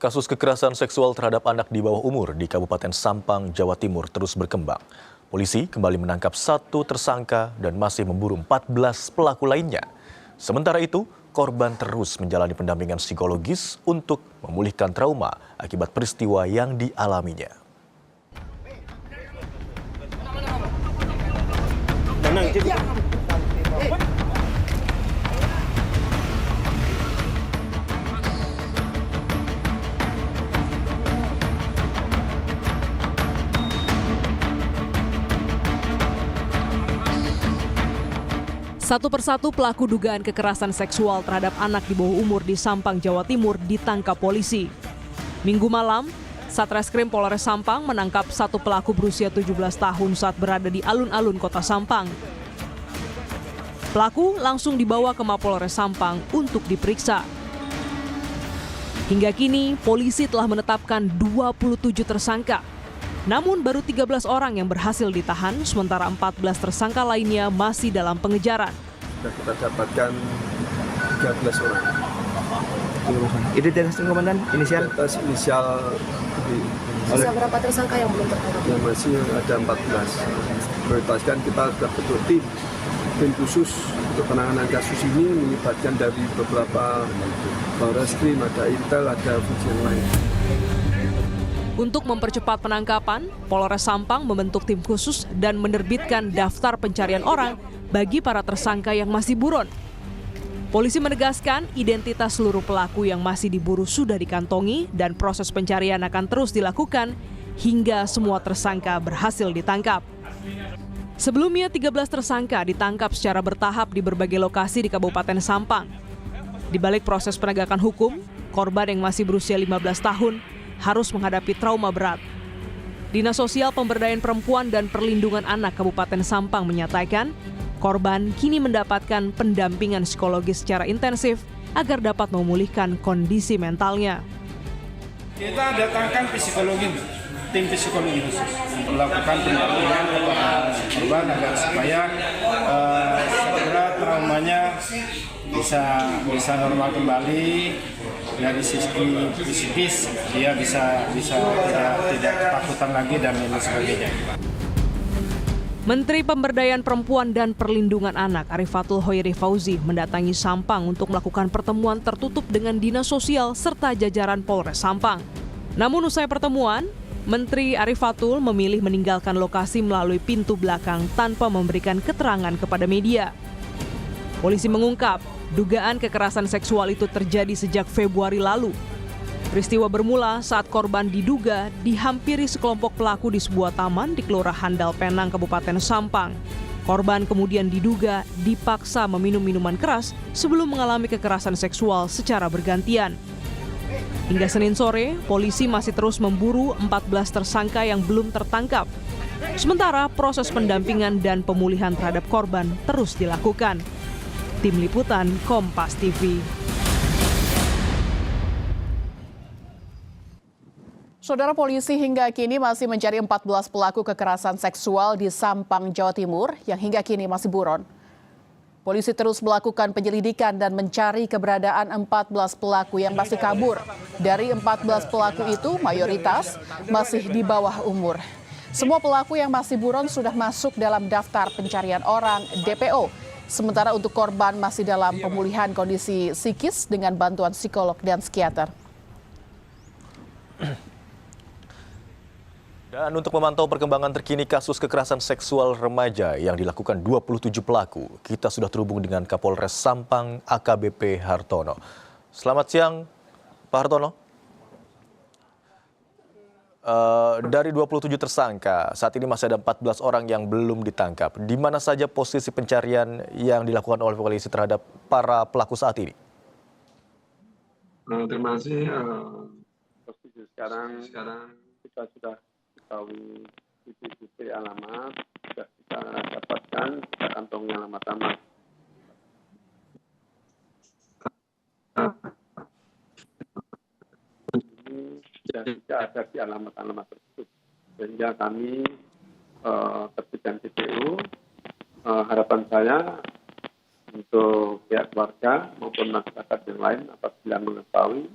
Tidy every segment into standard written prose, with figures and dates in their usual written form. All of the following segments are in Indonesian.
Kasus kekerasan seksual terhadap anak di bawah umur di Kabupaten Sampang, Jawa Timur terus berkembang. Polisi kembali menangkap 1 tersangka dan masih memburu 14 pelaku lainnya. Sementara itu, korban terus menjalani pendampingan psikologis untuk memulihkan trauma akibat peristiwa yang dialaminya. Satu persatu pelaku dugaan kekerasan seksual terhadap anak di bawah umur di Sampang, Jawa Timur ditangkap polisi. Minggu malam, Satreskrim Polres Sampang menangkap 1 pelaku berusia 17 tahun saat berada di alun-alun kota Sampang. Pelaku langsung dibawa ke Mapolres Sampang untuk diperiksa. Hingga kini, polisi telah menetapkan 27 tersangka. Namun baru 13 orang yang berhasil ditahan, sementara 14 tersangka lainnya masih dalam pengejaran. Kita dapatkan 13 orang. Identitas komandan inisial? Atas inisial Sisa berapa tersangka yang belum tertangkap? yang masih ada 14. Prioritaskan kita sudah bentuk tim khusus untuk penanganan kasus ini melibatkan dari beberapa Barreskrim, ada Intel, ada fungsi yang lain. Untuk mempercepat penangkapan, Polres Sampang membentuk tim khusus dan menerbitkan daftar pencarian orang bagi para tersangka yang masih buron. Polisi menegaskan identitas seluruh pelaku yang masih diburu sudah dikantongi dan proses pencarian akan terus dilakukan hingga semua tersangka berhasil ditangkap. Sebelumnya 13 tersangka ditangkap secara bertahap di berbagai lokasi di Kabupaten Sampang. Di balik proses penegakan hukum, korban yang masih berusia 15 tahun harus menghadapi trauma berat. Dinas Sosial Pemberdayaan Perempuan dan Perlindungan Anak Kabupaten Sampang menyatakan, korban kini mendapatkan pendampingan psikologis secara intensif agar dapat memulihkan kondisi mentalnya. Kita datangkan tim psikologi khusus, melakukan pendampingan kepada korban agar supaya segera traumanya bisa normal kembali. Dari sisi psikis dia bisa tidak ketakutan lagi dan lain sebagainya. Menteri Pemberdayaan Perempuan dan Perlindungan Anak Arifatul Hoiri Fauzi mendatangi Sampang untuk melakukan pertemuan tertutup dengan Dinas Sosial serta jajaran Polres Sampang. Namun usai pertemuan, Menteri Arifatul memilih meninggalkan lokasi melalui pintu belakang tanpa memberikan keterangan kepada media. Polisi mengungkap, dugaan kekerasan seksual itu terjadi sejak Februari lalu. Peristiwa bermula saat korban diduga dihampiri sekelompok pelaku di sebuah taman di Kelurahan Dalpenang, Kabupaten Sampang. Korban kemudian diduga dipaksa meminum minuman keras sebelum mengalami kekerasan seksual secara bergantian. Hingga Senin sore, polisi masih terus memburu 14 tersangka yang belum tertangkap. Sementara proses pendampingan dan pemulihan terhadap korban terus dilakukan. Tim Liputan Kompas TV. Saudara, polisi hingga kini masih mencari 14 pelaku kekerasan seksual di Sampang, Jawa Timur yang hingga kini masih buron. Polisi terus melakukan penyelidikan dan mencari keberadaan 14 pelaku yang masih kabur. Dari 14 pelaku itu, mayoritas masih di bawah umur. Semua pelaku yang masih buron sudah masuk dalam daftar pencarian orang DPO. Sementara untuk korban masih dalam pemulihan kondisi psikis dengan bantuan psikolog dan psikiater. Dan untuk memantau perkembangan terkini kasus kekerasan seksual remaja yang dilakukan 27 pelaku, kita sudah terhubung dengan Kapolres Sampang AKBP Hartono. Selamat siang, Pak Hartono. Dari 27 tersangka, saat ini masih ada 14 orang yang belum ditangkap. Di mana saja posisi pencarian yang dilakukan oleh polisi terhadap para pelaku saat ini? Terima kasih. Posisi sekarang kita sudah tahu titik-titik alamat, sudah kita dapatkan, kita kantongi alamat-alamat. Tidak ada di alamat-alamat tersebut, sehingga kami terbitkan TPU. Harapan saya untuk pihak keluarga maupun masyarakat yang lain apabila mengetahui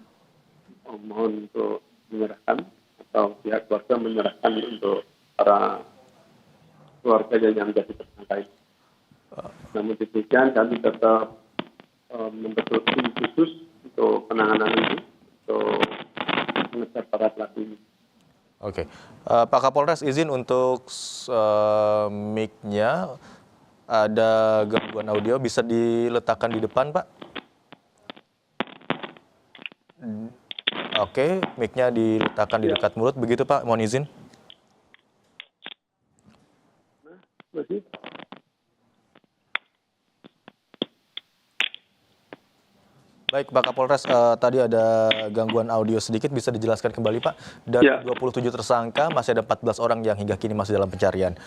mohon untuk menyerahkan atau pihak keluarga menyerahkan untuk para keluarga yang menjadi tersangka ini. Namun demikian kami tetap membentuk tim khusus untuk penanganan ini, untuk mengejar para pelaku ini. Oke, Pak Kapolres izin untuk mic-nya ada gangguan audio, bisa diletakkan di depan, Pak? Oke, mic-nya diletakkan di dekat mulut, begitu Pak, mohon izin. Masih? Baik Pak Kapolres, tadi ada gangguan audio sedikit, bisa dijelaskan kembali Pak. Dari 27 tersangka masih ada 14 orang yang hingga kini masih dalam pencarian.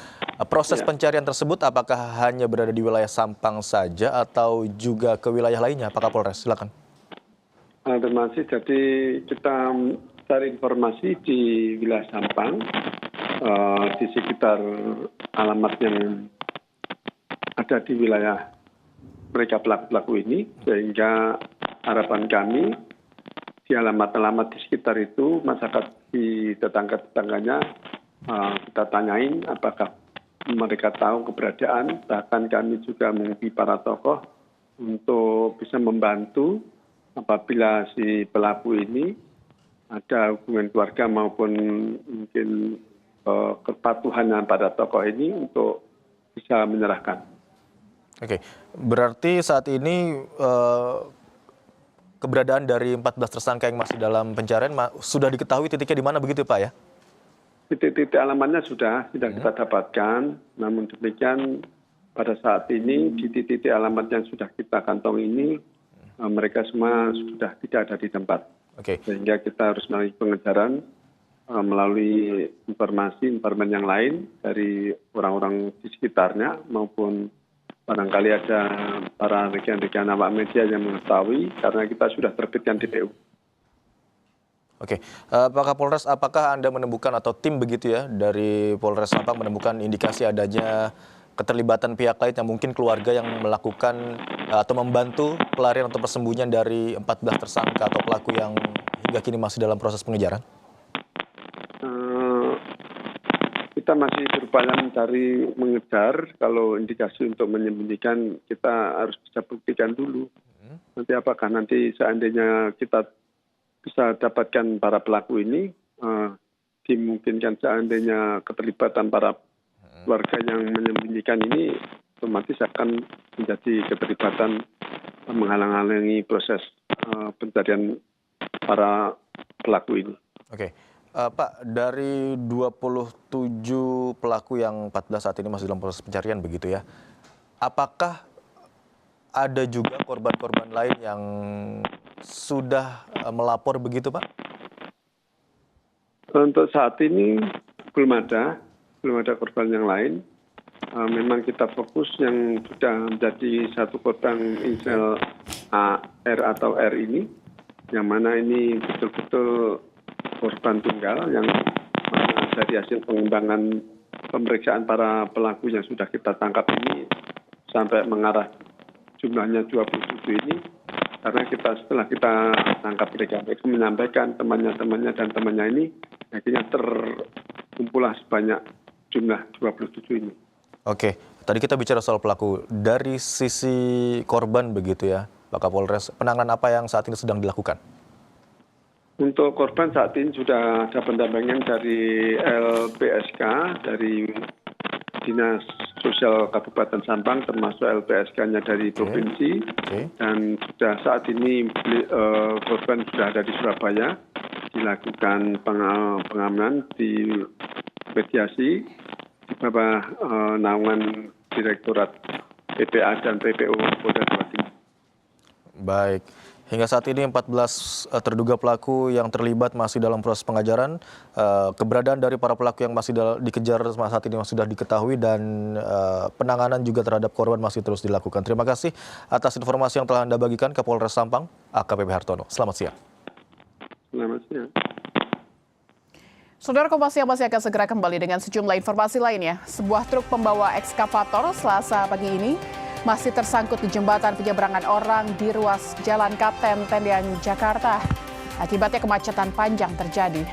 Proses pencarian tersebut apakah hanya berada di wilayah Sampang saja atau juga ke wilayah lainnya Pak Kapolres? Silakan. Terima kasih. Jadi kita cari informasi di wilayah Sampang, di sekitar alamat yang ada di wilayah mereka pelaku-pelaku ini, sehingga harapan kami di alamat-alamat di sekitar itu masyarakat di tetangga-tetangganya kita tanyain apakah mereka tahu keberadaan, bahkan kami juga menghubungi para tokoh untuk bisa membantu apabila si pelaku ini ada hubungan keluarga maupun mungkin kepatuhan pada tokoh ini untuk bisa menyerahkan. Oke, berarti saat ini keberadaan dari 14 tersangka yang masih dalam pencarian sudah diketahui titiknya di mana begitu Pak ya? Titik-titik alamatnya sudah kita dapatkan, namun demikian pada saat ini di titik-titik alamat yang sudah kita kantong ini mereka semua sudah tidak ada di tempat. Oke. Sehingga kita harus melalui pengejaran melalui informasi yang lain dari orang-orang di sekitarnya maupun barangkali ada para rekan-rekan awak media yang mengetahui karena kita sudah terbitkan DPU. Oke, Pak Kapolres, apakah Anda menemukan atau tim begitu ya dari Polres Sampang menemukan indikasi adanya keterlibatan pihak lain yang mungkin keluarga yang melakukan atau membantu pelarian atau persembunyian dari 14 tersangka atau pelaku yang hingga kini masih dalam proses pengejaran? Kita masih berupaya mencari mengejar, kalau indikasi untuk menyembunyikan kita harus bisa buktikan dulu. Nanti apakah nanti seandainya kita bisa dapatkan para pelaku ini, dimungkinkan seandainya keterlibatan para warga yang menyembunyikan ini otomatis akan menjadi keterlibatan menghalang-halangi proses pencarian para pelaku ini. Oke. Pak, dari 27 pelaku yang 14 saat ini masih dalam proses pencarian begitu ya, apakah ada juga korban-korban lain yang sudah melapor begitu Pak? Untuk saat ini belum ada korban yang lain. Memang kita fokus yang sudah menjadi satu korban inisial AR atau R ini, yang mana ini betul-betul korban tunggal yang dari hasil pengembangan pemeriksaan para pelaku yang sudah kita tangkap ini sampai mengarah jumlahnya 27 ini, karena setelah kita tangkap mereka menyampaikan temannya dan temannya ini akhirnya terkumpullah sebanyak jumlah 27 ini. Oke, tadi kita bicara soal pelaku. Dari sisi korban begitu ya, Pak Kapolres, penanganan apa yang saat ini sedang dilakukan? Untuk korban saat ini sudah ada pendampingan dari LPSK, dari Dinas Sosial Kabupaten Sampang, termasuk LPSK-nya dari Provinsi. Dan sudah saat ini korban sudah ada di Surabaya, dilakukan pengamanan di mediasi di bawah naungan Direktorat PPA dan PPO Polda Jawa Timur. Baik. Hingga saat ini 14 terduga pelaku yang terlibat masih dalam proses pengejaran. Keberadaan dari para pelaku yang masih dikejar saat ini sudah diketahui dan penanganan juga terhadap korban masih terus dilakukan. Terima kasih atas informasi yang telah Anda bagikan Kapolres Sampang, AKBP Hartono. Selamat siang. Selamat siang. Saudara Kompas Siang masih akan segera kembali dengan sejumlah informasi lainnya. Sebuah truk pembawa ekskavator Selasa pagi ini masih tersangkut di jembatan penyeberangan orang di ruas Jalan Kapten Tendian, Jakarta. Akibatnya kemacetan panjang terjadi.